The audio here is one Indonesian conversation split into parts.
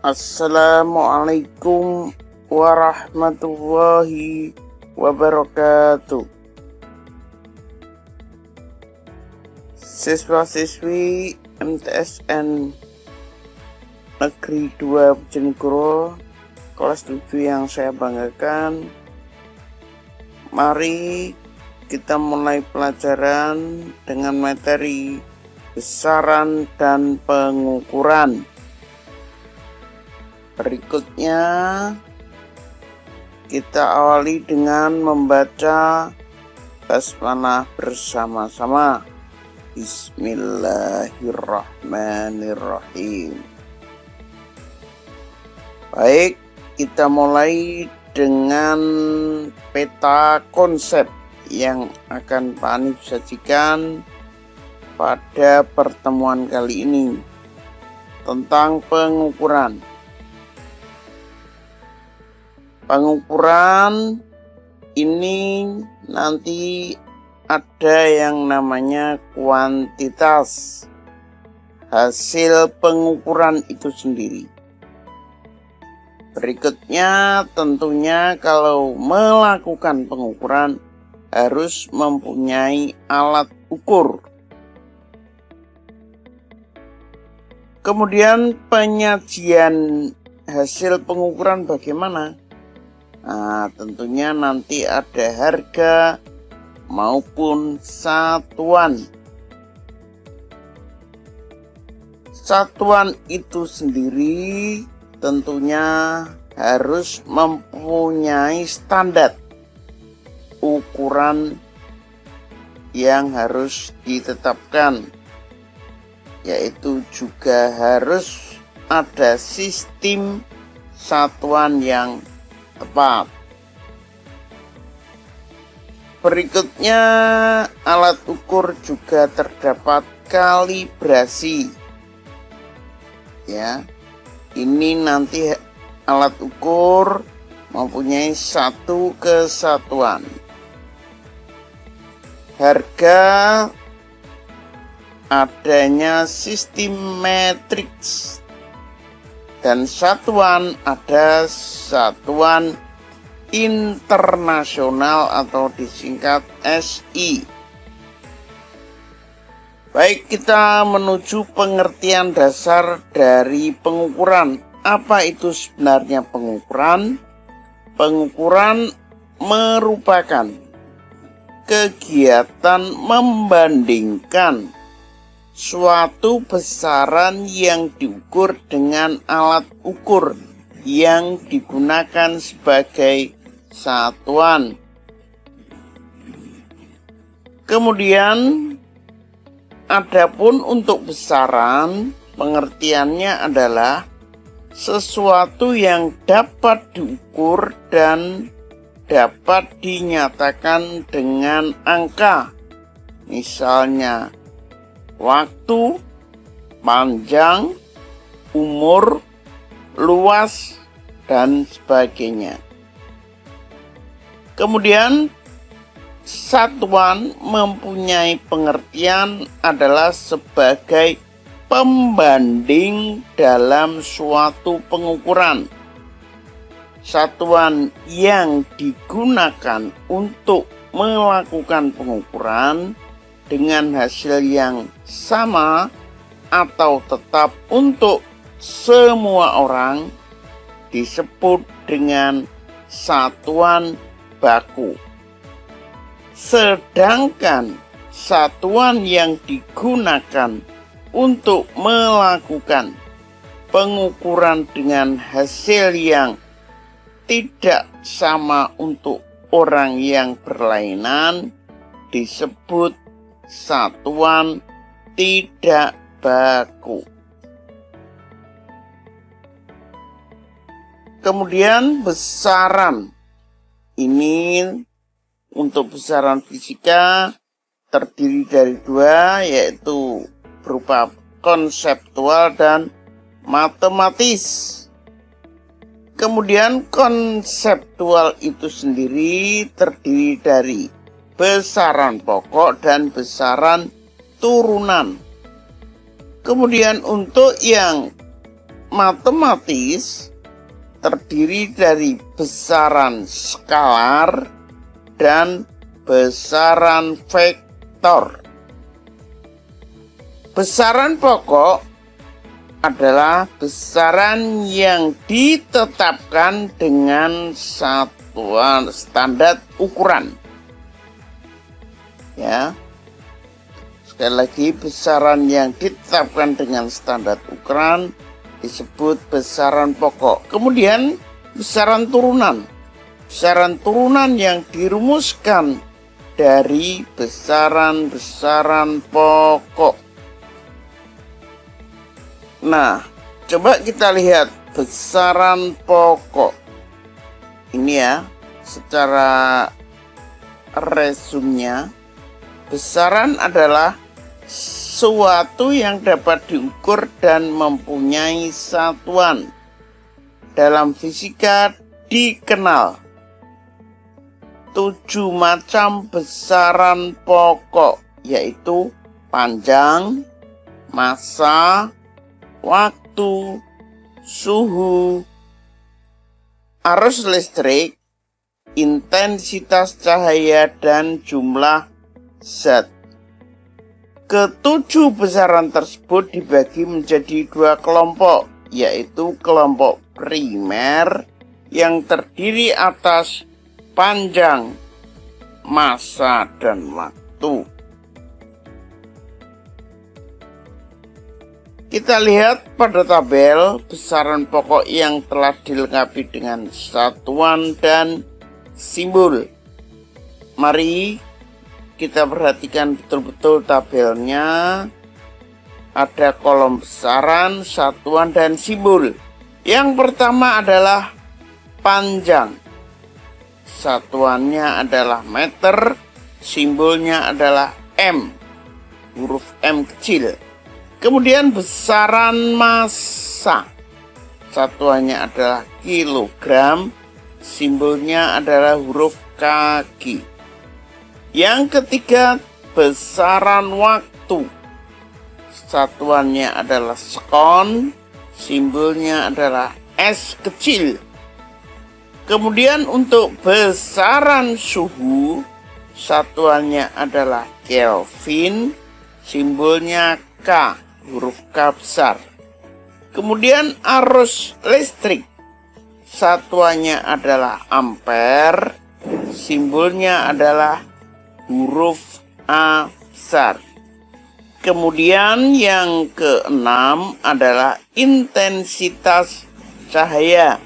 Assalamualaikum warahmatullahi wabarakatuh. Siswa-siswi MTSN Negeri 2 Bojonegoro kelas 7 yang saya banggakan, mari kita mulai pelajaran dengan materi besaran dan pengukuran. Berikutnya kita awali dengan membaca basmalah bersama-sama. Bismillahirrahmanirrahim. Baik, kita mulai dengan peta konsep yang akan Pak Hanif sajikan pada pertemuan kali ini tentang pengukuran. Pengukuran ini nanti ada yang namanya kuantitas hasil pengukuran itu sendiri. Berikutnya tentunya kalau melakukan pengukuran harus mempunyai alat ukur. Kemudian penyajian hasil pengukuran bagaimana? Nah, tentunya nanti ada harga maupun satuan. Satuan itu sendiri tentunya harus mempunyai standar ukuran yang harus ditetapkan, yaitu juga harus ada sistem satuan yang tepat. Berikutnya, alat ukur juga terdapat kalibrasi. Ya, ini nanti alat ukur mempunyai satu kesatuan. Harga adanya sistem matriks. Dan satuan ada satuan internasional atau disingkat SI. Baik, kita menuju pengertian dasar dari pengukuran. Apa itu sebenarnya pengukuran? Pengukuran merupakan kegiatan membandingkan suatu besaran yang diukur dengan alat ukur yang digunakan sebagai satuan. Kemudian, adapun untuk besaran, pengertiannya adalah sesuatu yang dapat diukur dan dapat dinyatakan dengan angka. Misalnya, waktu, panjang, umur, luas, dan sebagainya. Kemudian, satuan mempunyai pengertian adalah sebagai pembanding dalam suatu pengukuran. Satuan yang digunakan untuk melakukan pengukuran dengan hasil yang sama atau tetap untuk semua orang disebut dengan satuan baku. Sedangkan satuan yang digunakan untuk melakukan pengukuran dengan hasil yang tidak sama untuk orang yang berlainan disebut satuan tidak baku. Kemudian besaran. Ini untuk besaran fisika terdiri dari dua, yaitu berupa konseptual dan matematis. Kemudian konseptual itu sendiri terdiri dari besaran pokok dan besaran turunan. Kemudian untuk yang matematis terdiri dari besaran skalar dan besaran vektor. Besaran pokok adalah besaran yang ditetapkan dengan satuan standar ukuran. Ya. Sekali lagi, besaran yang ditetapkan dengan standar ukuran disebut besaran pokok. Kemudian besaran turunan. Besaran turunan yang dirumuskan dari besaran-besaran pokok. Nah, coba kita lihat besaran pokok. Ini ya, secara resumnya, besaran adalah suatu yang dapat diukur dan mempunyai satuan. Dalam fisika dikenal 7 macam besaran pokok, yaitu panjang, massa, waktu, suhu, arus listrik, intensitas cahaya, dan jumlah zat. Ketujuh besaran tersebut dibagi menjadi 2 kelompok, yaitu kelompok primer yang terdiri atas panjang, massa, dan waktu. Kita lihat pada tabel besaran pokok yang telah dilengkapi dengan satuan dan simbol. Mari kita perhatikan betul-betul tabelnya. Ada kolom besaran, satuan, dan simbol. Yang pertama adalah panjang. Satuannya adalah meter, simbolnya adalah M, huruf M kecil. Kemudian besaran massa. Satuannya adalah kilogram, simbolnya adalah huruf kaki. Yang ketiga, besaran waktu. Satuannya adalah sekon, simbolnya adalah S kecil. Kemudian untuk besaran suhu, satuannya adalah Kelvin, simbolnya K, huruf K besar. Kemudian arus listrik, satuannya adalah ampere, simbolnya adalah huruf A besar. Kemudian yang keenam adalah intensitas cahaya.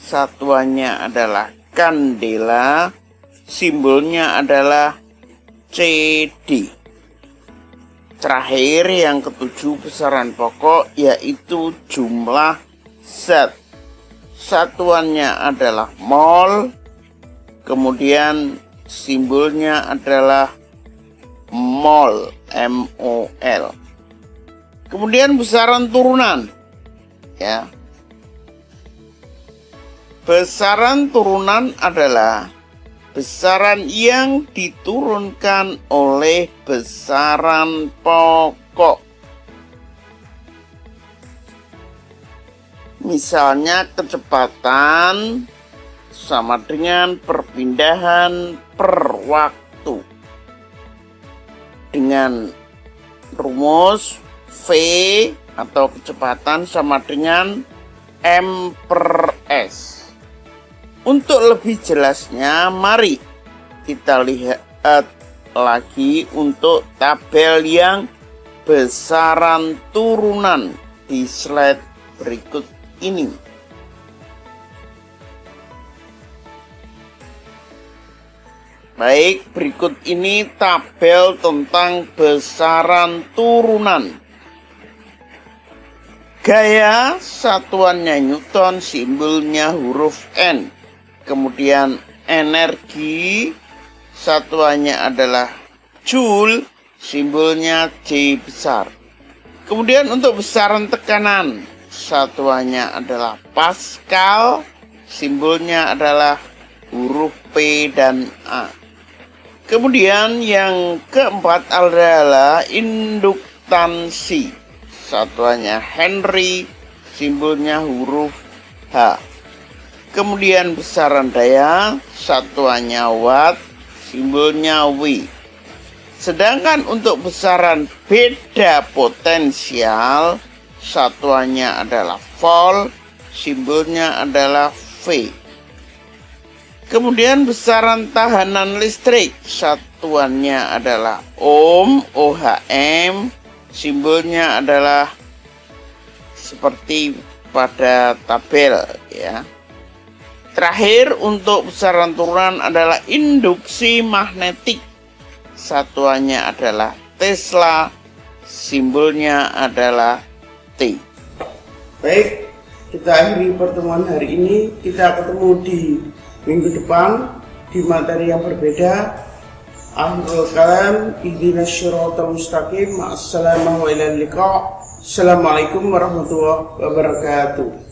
Satuannya adalah kandela, simbolnya adalah CD. Terakhir yang ketujuh besaran pokok yaitu jumlah zat. Satuannya adalah mol, kemudian simbolnya adalah mol, MOL. Kemudian besaran turunan, ya. Besaran turunan adalah besaran yang diturunkan oleh besaran pokok. Misalnya kecepatan sama dengan perpindahan per waktu. Dengan rumus V atau kecepatan sama dengan M per S. Untuk lebih jelasnya, mari kita lihat lagi untuk tabel yang besaran turunan di slide berikut ini. Baik, berikut ini tabel tentang besaran turunan. Gaya, satuannya Newton, simbolnya huruf N. Kemudian energi, satuannya adalah Joule, simbolnya J besar. Kemudian untuk besaran tekanan, satuannya adalah Pascal, simbolnya adalah huruf P dan A. Kemudian yang keempat adalah induktansi. Satuannya Henry, simbolnya huruf H. Kemudian besaran daya, satuannya watt, simbolnya W. Sedangkan untuk besaran beda potensial, satuannya adalah volt, simbolnya adalah V. Kemudian besaran tahanan listrik, satuannya adalah ohm, ohm, simbolnya adalah seperti pada tabel ya. Terakhir untuk besaran turunan adalah induksi magnetik, satuannya adalah Tesla, simbolnya adalah T. Baik, kita akhiri pertemuan hari ini. Kita ketemu di minggu depan di materi yang berbeda. Akhirul kalam, ihdinas syiratal mustaqim. Assalamualaikum warahmatullahi wabarakatuh.